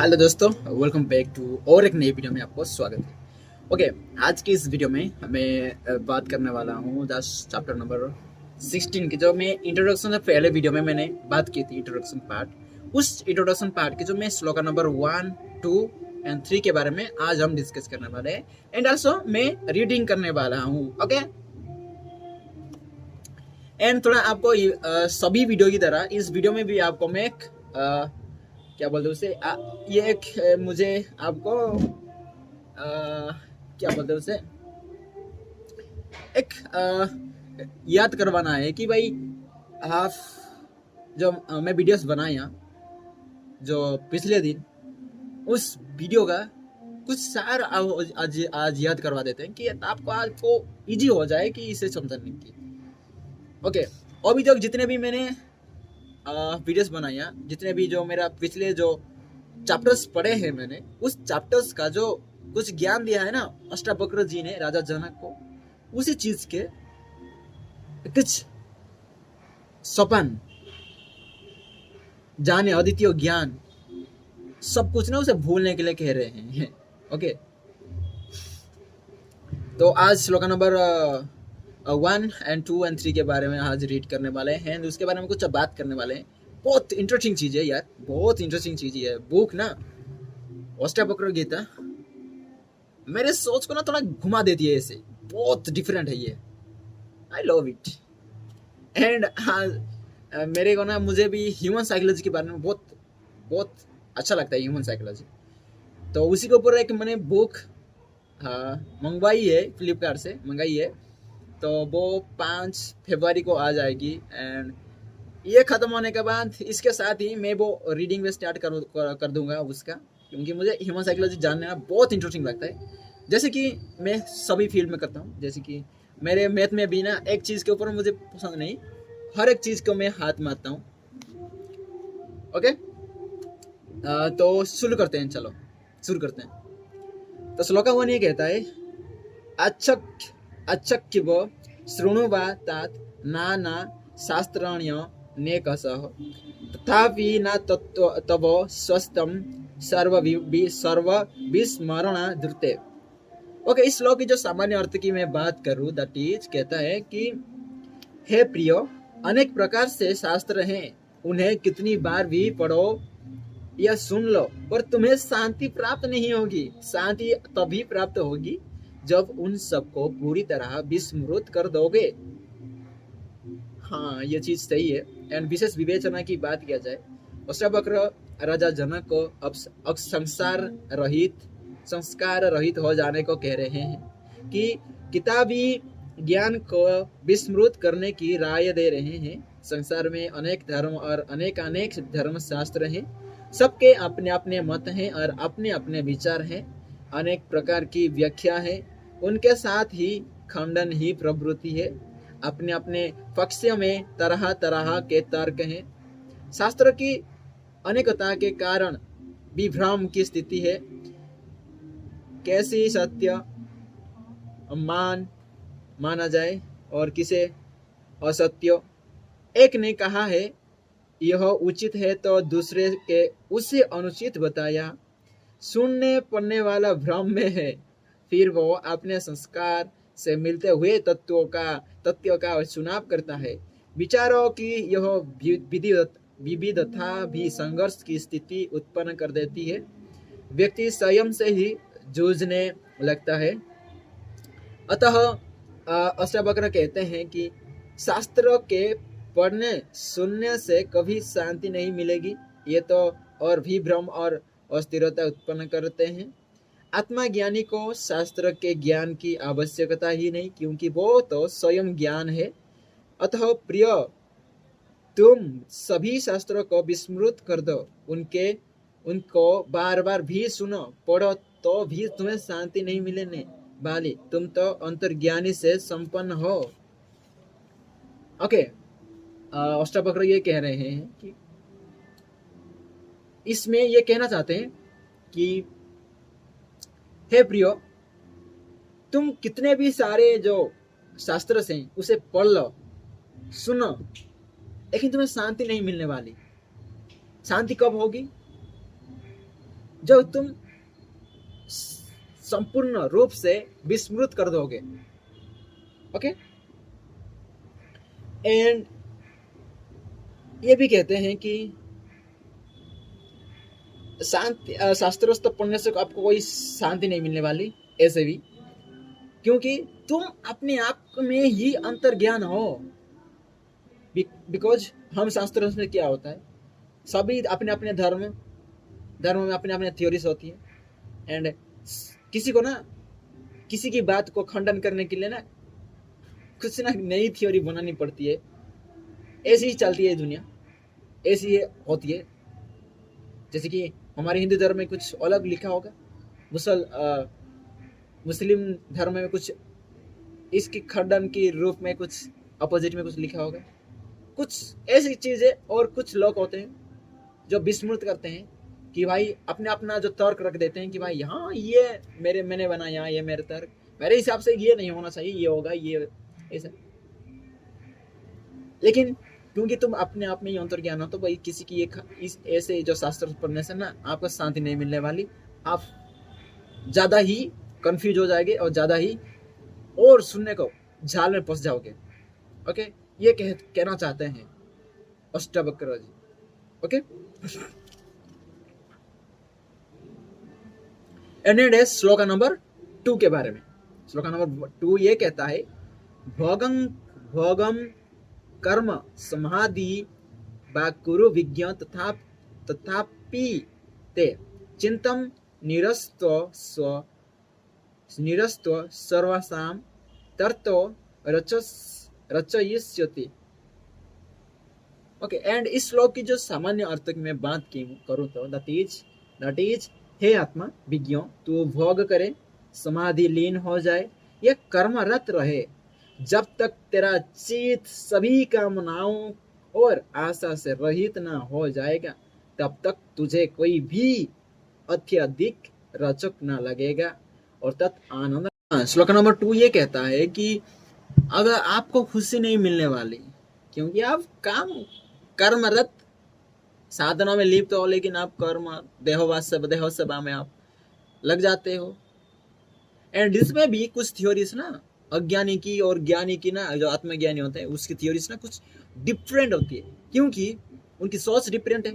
Hello दोस्तों, welcome back to और एक नई वीडियो में आपको स्वागत है। ओके, आज की इस वीडियो में मैं बात करने वाला हूँ चैप्टर नंबर 16 की। जो मैं इंट्रोडक्शन पहले वीडियो में मैंने बात की थी, इंट्रोडक्शन पार्ट, उस इंट्रोडक्शन पार्ट की जो मैं श्लोक नंबर 1, 2 एंड 3 के बारे में आज हम डिस्कस करने वाले हैं। एंड ऑल्सो मैं रीडिंग करने वाला हूँ। ओके, एंड थोड़ा आपको सभी वीडियो की तरह इस वीडियो में भी आपको मैं एक क्या बोलते हैं उसे, ये एक मुझे आपको क्या बोलते हैं उसे, एक याद करवाना है कि भाई हाफ जो मैं वीडियोस बनाया जो पिछले दिन, उस वीडियो का कुछ सार आज याद करवा देते हैं कि आपको इजी हो जाए कि इसे समझने की। ओके, अभी तक जितने भी मैंने वीडियोस बनाया, जितने भी जो मेरा पिछले जो चैप्टर्स पढ़े हैं मैंने, उस चैप्टर्स का जो कुछ ज्ञान दिया है ना अष्टावक्र जी ने राजा जनक को, उसी चीज के कुछ सपन जाने, अद्वितीय ज्ञान, सब कुछ ना उसे भूलने के लिए कह रहे हैं। ओके, तो आज श्लोक नंबर 1 एंड 2 एंड 3 के बारे में आज रीड करने वाले हैं, उसके बारे में कुछ बात करने वाले हैं। बहुत इंटरेस्टिंग चीज है यार, बहुत इंटरेस्टिंग चीज है बुक ना, अष्टावक्र गीता। मेरे सोच को ना थोड़ा घुमा देती है, ऐसे बहुत डिफरेंट है ये। I love it. एंड मेरे को ना, मुझे भी ह्यूमन साइकोलॉजी के बारे में बहुत बहुत अच्छा लगता है, ह्यूमन साइकोलॉजी। तो उसी के ऊपर एक मैंने बुक मंगवाई है, फ्लिपकार्ट से मंगाई है। तो वो 5 फरवरी को आ जाएगी। एंड ये ख़त्म होने के बाद इसके साथ ही मैं वो रीडिंग में स्टार्ट कर दूंगा उसका, क्योंकि मुझे ह्यूमन साइकोलॉजी जानने में बहुत इंटरेस्टिंग लगता है। जैसे कि मैं सभी फील्ड में करता हूँ, जैसे कि मेरे मैथ में भी ना एक चीज़ के ऊपर मुझे पसंद नहीं, हर एक चीज़ को मैं हाथ मारता हूँ। ओके, तो शुरू करते हैं, चलो शुरू करते हैं। तो श्लोका 1 ये कहता है, अच्छक्यव शृणु वा तात नाना शास्त्राण्य नेकसः तथापि न तव स्वस्थम सर्व विस्मरण धृते। ओके, इस श्लोक की जो सामान्य अर्थ की मैं बात करूं, दैट इज कहता है कि हे प्रियो, अनेक प्रकार से शास्त्र हैं, उन्हें कितनी बार भी पढ़ो या सुन लो, पर तुम्हें शांति प्राप्त नहीं होगी। शांति तभी प्राप्त होगी जब उन सबको पूरी तरह विस्मृत कर दोगे। हाँ, ये चीज सही है। एंड विशेष विवेचना की बात किया जाए, अष्टावक्र राजा जनक को अब संस्कार रहित हो जाने को कह रहे हैं, कि किताबी ज्ञान को विस्मृत करने की राय दे रहे हैं। संसार में अनेक धर्म और अनेक धर्म शास्त्र हैं, सबके अपने अपने मत हैं और अपने अपने विचार हैं, अनेक प्रकार की व्याख्या है, उनके साथ ही खंडन ही प्रवृत्ति है, अपने अपने पक्ष में तरह तरह के तर्क हैं। शास्त्र की अनेकता के कारण विभ्रम की स्थिति है, कैसे सत्य माना जाए और किसे असत्य। एक ने कहा है यह उचित है तो दूसरे के उसे अनुचित बताया। सुनने पढ़ने वाला भ्रम में है, फिर वो अपने संस्कार से मिलते हुए तथ्यों का चुनाव करता है। विचारों की यह विविधता भी संघर्ष की स्थिति उत्पन्न कर देती है, व्यक्ति स्वयं से ही जूझने लगता है। अतः अष्टावक्र कहते हैं कि शास्त्रों के पढ़ने सुनने से कभी शांति नहीं मिलेगी, ये तो और भी भ्रम और अस्थिरता उत्पन्न करते हैं। आत्मज्ञानी को शास्त्र के ज्ञान की आवश्यकता ही नहीं, क्योंकि वो तो स्वयं ज्ञान है। अतः प्रिय, तुम सभी शास्त्रों को विस्मृत कर दो, उनको बार बार भी सुनो, पढ़ो, तो भी तुम्हें शांति नहीं मिलने वाली। तुम तो अंतर्ज्ञानी से संपन्न हो। ओके, अष्टावक्र ये कह रहे हैं कि इसमें ये कहना चाहते हैं कि हे प्रियो, तुम कितने भी सारे जो शास्त्र हैं उसे पढ़ लो, सुनो, लेकिन तुम्हें शांति नहीं मिलने वाली। शांति कब होगी? जब तुम संपूर्ण रूप से विस्मृत कर दोगे। ओके, एंड ये भी कहते हैं कि शांति, शास्त्रों पढ़ने से आपको कोई शांति नहीं मिलने वाली ऐसे भी, क्योंकि तुम अपने आप में ही अंतर्ज्ञान हो। बिकॉज हम शास्त्रों में क्या होता है, सभी अपने अपने धर्म में अपने अपने थ्योरीज होती है, एंड किसी को ना किसी की बात को खंडन करने के लिए ना कुछ ना नई थ्योरी बनानी पड़ती है। ऐसी ही चलती है दुनिया, ऐसी ही होती है। जैसे कि हमारे हिंदू धर्म में कुछ अलग लिखा होगा, मुस्लिम धर्म में कुछ इसकी खंडन के रूप में, कुछ अपोजिट में कुछ लिखा होगा। कुछ ऐसी चीजें, और कुछ लोग होते हैं जो विस्मृत करते हैं कि भाई अपने अपना जो तर्क रख देते हैं कि भाई यहाँ ये मैंने बनाया, ये मेरे तर्क, मेरे हिसाब से ये नहीं होना चाहिए, ये होगा, ये ऐसा। लेकिन क्योंकि तुम अपने आप में ही अंतर्ज्ञान हो, तो भाई किसी की इस ऐसे जो शास्त्र पढ़ने से ना आपको शांति नहीं मिलने वाली। आप ज्यादा ही कंफ्यूज हो जाएंगे और ज्यादा ही और सुनने को झाल में फंस जाओगे। ओके, ये कहना चाहते हैं अष्टावक्र जी। ओके, एंड श्लोक नंबर 2 के बारे में। श्लोक नंबर 2 ये कहता है, भोगम भोगम कर्म समाधि वा कुरु विज्ञ तथापि ते चिंतम निरस्तो सर्वसाम तर्तो रचयिष्यति। ओके, एंड इस श्लोक की जो सामान्य अर्थ की मैं बात करूं तो दैट इज हे आत्मा विज्ञ, तू भोग करे, समाधि लीन हो जाए, ये कर्मरत रहे, जब तक तेरा चित्त सभी कामनाओं और आशा से रहित ना हो जाएगा, तब तक तुझे कोई भी अत्यधिक रचक ना लगेगा और तत् आनंद। श्लोक नंबर 2 ये कहता है कि अगर आपको खुशी नहीं मिलने वाली, क्योंकि आप कर्मरत साधनों में लिप्त हो, लेकिन आप कर्म देहोत्सव में आप लग जाते हो। एंड इसमें भी कुछ थ्योरीज ना अज्ञानी की और ज्ञानी की ना, जो आत्मज्ञानी होते हैं उसकी थ्योरीज ना कुछ डिफरेंट होती है, क्योंकि उनकी सोच डिफरेंट है,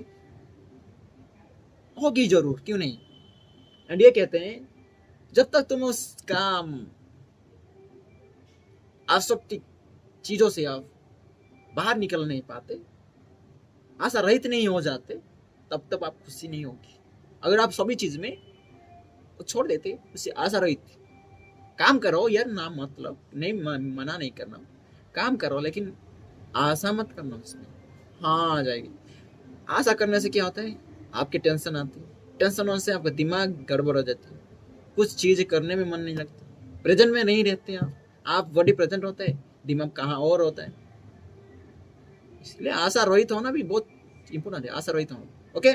होगी जरूर, क्यों नहीं। एंड ये कहते हैं जब तक तुम उस काम आसक्ति चीजों से आप बाहर निकल नहीं पाते, आशा रहित नहीं हो जाते, तब तक आप खुशी नहीं होगी। अगर आप सभी चीज में छोड़ देते, उससे आशा रहित काम करो यार, ना मतलब नहीं, मना नहीं करना, काम करो, लेकिन आशा मत करना उसमें। हाँ आ जाएगी। आशा करने से क्या होता है, आपकी टेंशन आती है, टेंशन होने से आपका दिमाग गड़बड़ हो जाती है, कुछ चीज करने में मन नहीं लगता, प्रेजेंट में नहीं रहते आप बॉडी प्रेजेंट होता है, दिमाग कहाँ और होता है। इसलिए आशा रहित होना भी बहुत इंपोर्टेंट है, आशा रहित होना। ओके,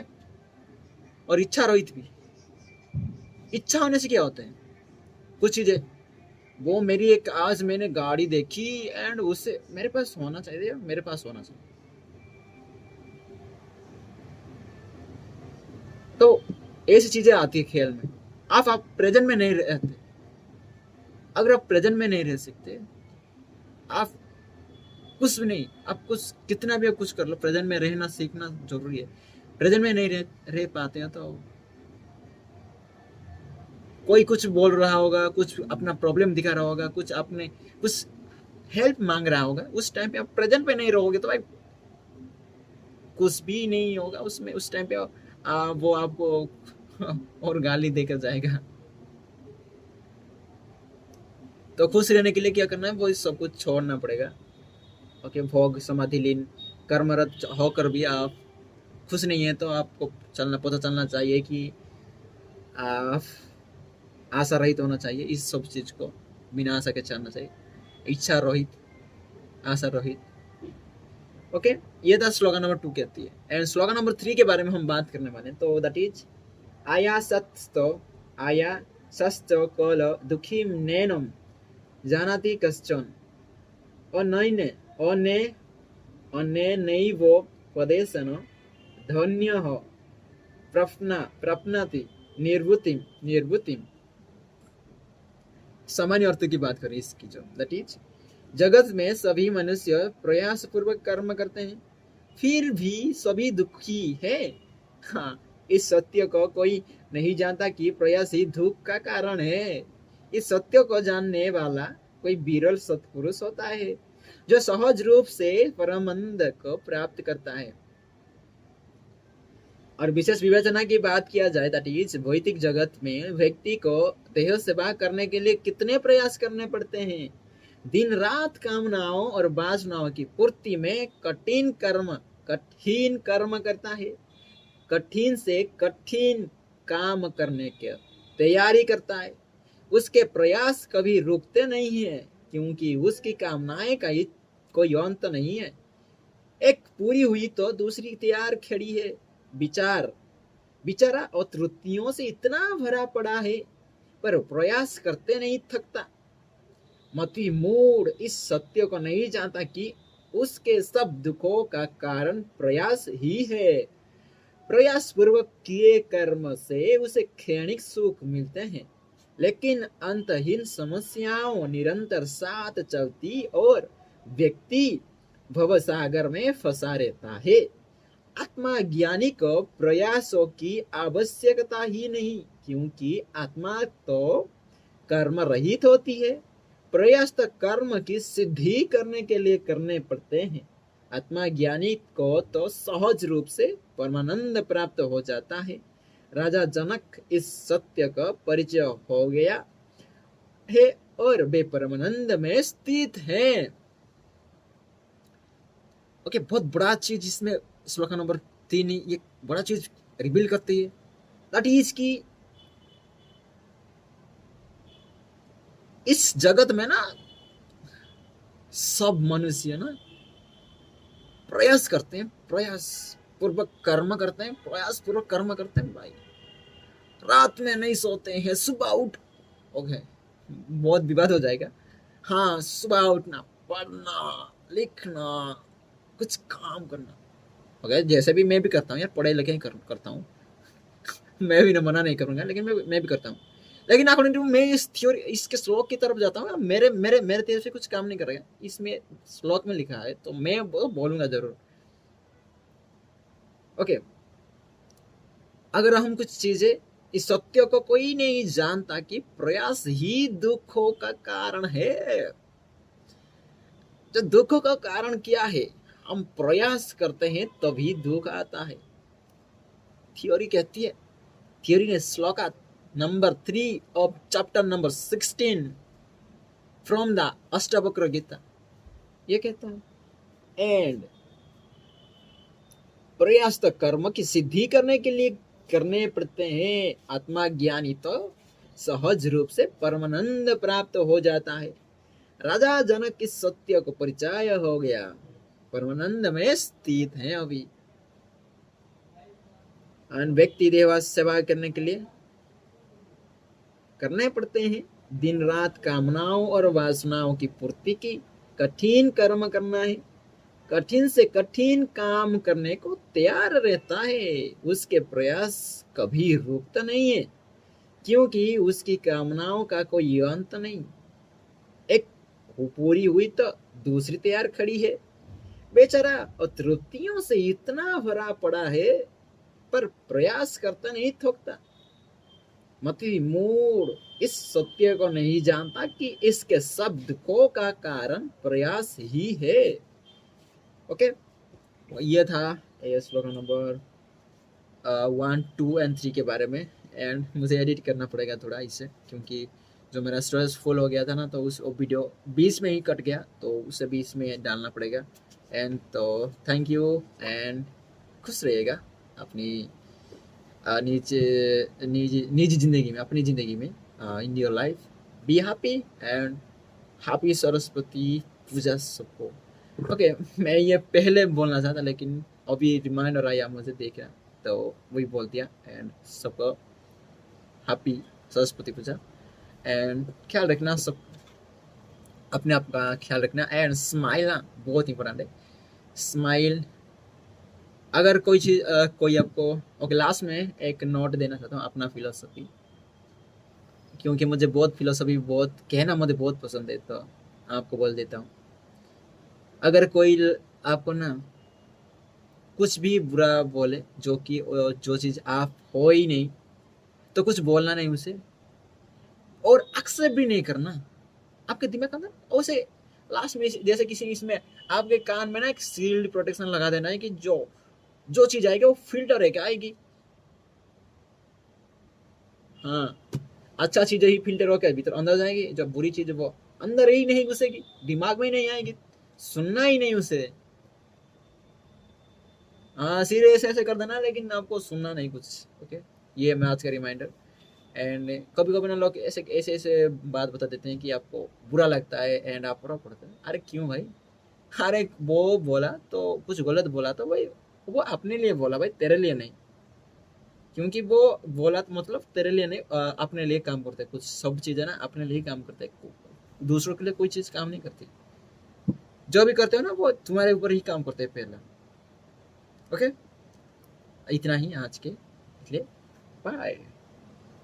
और इच्छा रहित भी। इच्छा होने से क्या होता है, कुछ चीजें, वो मेरी एक आज मैंने गाड़ी देखी एंड उससे मेरे पास होना चाहिए, मेरे पास होना चाहिए, तो ऐसी चीजें आती है खेल में। आप प्रेजेंट में नहीं रहते। अगर आप प्रेजेंट में नहीं रह सकते, आप कुछ भी नहीं, आप कुछ कितना भी आप कुछ कर लो, प्रेजेंट में रहना सीखना जरूरी है। प्रेजेंट में नहीं रह पाते हैं तो कोई कुछ बोल रहा होगा, कुछ अपना प्रॉब्लम दिखा रहा होगा, कुछ अपने कुछ हेल्प मांग रहा होगा, उस टाइम पे आप प्रेजेंट पे नहीं रहोगे तो भाई कुछ भी नहीं होगा उसमें। उस टाइम पे वो आपको और गाली देकर जाएगा। तो खुश रहने के लिए क्या करना है, वो सब कुछ छोड़ना पड़ेगा। ओके, भोग समाधि लीन कर्मरत होकर भी आप खुश नहीं है, तो आपको पता चलना चाहिए कि आप आशा रहित होना चाहिए। इस सब चीज को बिना आशा के चलना चाहिए, इच्छा रहित, आशा रहित। ओके, ये था स्लोगन नंबर 2 कहती है। एंड स्लोगन नंबर 3 के बारे में हम बात करने वाले हैं, तो दैट इज आया सस्तो कल दुखी नैनम जानाति कश्चन अनेनैव पदेशन धन्यः प्राप्नोति निर्वृतिम निर्वृतिम सामान्य अर्थ की बात करें इसकी, जो दैट इज जगत में सभी मनुष्य प्रयास पूर्वक कर्म करते हैं, फिर भी सभी दुखी है। हाँ, इस सत्य को कोई नहीं जानता कि प्रयास ही दुख का कारण है। इस सत्य को जानने वाला कोई विरल सत्पुरुष होता है जो सहज रूप से परमानंद को प्राप्त करता है। और विशेष विवेचना की बात किया जाए, दैट इज भौतिक जगत में व्यक्ति को देह सेवा करने के लिए कितने प्रयास करने पड़ते हैं। दिन रात कामनाओं और वासनाओं की पूर्ति में कठिन कर्म करता है, कठिन से कठिन काम करने की तैयारी करता है। उसके प्रयास कभी रुकते नहीं है, क्योंकि उसकी कामनाएं का कोई अंत नहीं है। एक पूरी हुई तो दूसरी तैयार खड़ी है। बेचारा और त्रुटियों से इतना भरा पड़ा है, पर प्रयास करते नहीं थकता। मती मूड इस सत्य को नहीं जानता कि उसके सब दुखों का कारण प्रयास ही है। प्रयास पूर्वक किए कर्म से उसे क्षणिक सुख मिलते हैं, लेकिन अंतहीन समस्याओं निरंतर साथ चलती और व्यक्ति भवसागर में फंसा रहता है। आत्मा ज्ञानी को प्रयासों की आवश्यकता ही नहीं, क्योंकि आत्मा तो कर्म रहित होती है। प्रयास तो कर्म की सिद्धि करने के लिए करने पड़ते हैं। आत्मा ज्ञानी को तो सहज रूप से परमानंद प्राप्त हो जाता है। राजा जनक इस सत्य का परिचय हो गया है और वे परमानंद में स्थित हैं। ओके, बहुत बड़ा चीज इसमें श्लोक नंबर 3 ये बड़ा चीज रिवील करती है, दैट इज की इस जगत में ना सब मनुष्य ना प्रयास करते हैं, प्रयास पूर्वक कर्म करते हैं, प्रयास पूर्वक कर्म करते हैं भाई। रात में नहीं सोते हैं, सुबह उठ, ओके बहुत विवाद हो जाएगा। हाँ, सुबह उठना, पढ़ना, लिखना, कुछ काम करना, ओके जैसे भी मैं भी करता हूँ यार, पढ़ाई लिखाई करता हूँ मैं भी ना मना नहीं करूंगा, लेकिन मैं भी करता हूँ। लेकिन अकॉर्डिंग टू मैं इस थ्योरी, इसके श्लोक की तरफ जाता हूँ। मेरे मेरे मेरे तरफ से कुछ काम नहीं करेगा, इसमें श्लोक में लिखा है तो मैं बोलूंगा जरूर। ओके, अगर हम कुछ चीजें, इस सत्य को कोई नहीं जानता कि प्रयास ही दुखों का कारण है। जो दुखों का कारण क्या है, हम प्रयास करते हैं तभी दुख आता है। थ्योरी कहती है, थ्योरी ने shloka number 3 of chapter number 16 from the Ashtavakra Gita ये कहता है, एंड प्रयास तो कर्म की सिद्धि करने के लिए करने पड़ते हैं। आत्मा ज्ञानी तो सहज रूप से परमानंद प्राप्त हो जाता है। राजा जनक इस सत्य को परिचय हो गया, परमानंद में स्थित है अभी। व्यक्ति देवा सेवा करने के लिए करने पड़ते हैं दिन रात कामनाओं और वासनाओं की पूर्ति की कठिन कर्म करना है। कठिन से कठिन काम करने को तैयार रहता है। उसके प्रयास कभी रुकता नहीं है, क्योंकि उसकी कामनाओं का कोई अंत नहीं। एक पूरी हुई तो दूसरी तैयार खड़ी है। बेचारा अतृप्तियों से इतना भरा पड़ा है, पर प्रयास करता नहीं थकता। मती मूड इस सत्य को नहीं जानता कि इसके सब दुखों का कारण प्रयास ही है। ओके, ये था श्लोक नंबर 1, 2 एंड 3 के बारे में। एंड मुझे एडिट करना पड़ेगा थोड़ा इससे, क्योंकि जो मेरा स्टोरेज फुल हो गया था ना, तो उस वीडियो 20 में ही कट गया, तो उसे 20 में डालना पड़ेगा। एंड तो थैंक यू एंड खुश रहिएगा अपनी निजी जिंदगी में, अपनी जिंदगी में, in your life. Be happy and happy Saraswati Puja सबको। ओके, मैं ये पहले बोलना चाहता, लेकिन अभी रिमाइंडर आया मुझे देख रहा, तो वही बोल दिया। एंड सबको हैप्पी सरस्वती पूजा। एंड ख्याल रखना, सब अपने आप का ख्याल रखना। एंड स्माइल ना बहुत इंपॉर्टेंट है। स्माइल अगर कोई चीज कोई आपको ओके, लास्ट में एक नोट देना चाहता हूँ अपना फिलोसफी, क्योंकि मुझे बहुत फिलोसफी बहुत कहना मुझे बहुत पसंद है, तो आपको बोल देता हूँ। अगर कोई आपको ना कुछ भी बुरा बोले, जो कि जो चीज आप हो ही नहीं, तो कुछ बोलना नहीं उसे, और एक्सेप्ट भी नहीं करना आपके दिमाग के अंदर उसे। लास्ट में जैसे किसी इसमें आपके कान में ना एक सील्ड प्रोटेक्शन लगा देना है कि जो जो चीज आएगी वो फिल्टर है क्या आएगी। हाँ, अच्छा चीज ही फिल्टर होकर भीतर अंदर जाएगी, जब बुरी चीज वो अंदर ही नहीं घुसेगी, दिमाग में ही नहीं आएगी, सुनना ही नहीं उसे। हाँ, सीरियस ऐसे कर देना, लेकिन आपको सुनना नहीं कुछ। ओके, ये मैं आज का रिमाइंडर। एंड कभी कभी ना लोग ऐसे ऐसे ऐसे बात बता देते हैं कि आपको बुरा लगता है एंड आप बुरा पड़ते हैं। अरे क्यों भाई? अरे वो बोला तो कुछ गलत बोला तो भाई, वो अपने लिए बोला भाई, तेरे लिए नहीं। क्योंकि वो बोला तो मतलब तेरे लिए नहीं, अपने लिए काम करते हैं। कुछ सब चीजें ना अपने लिए ही काम करते हैं, दूसरों के लिए कोई चीज काम नहीं करती। जो भी करते हो ना वो तुम्हारे ऊपर ही काम करते हैं पहले। ओके, इतना ही आज के लिए। बाय।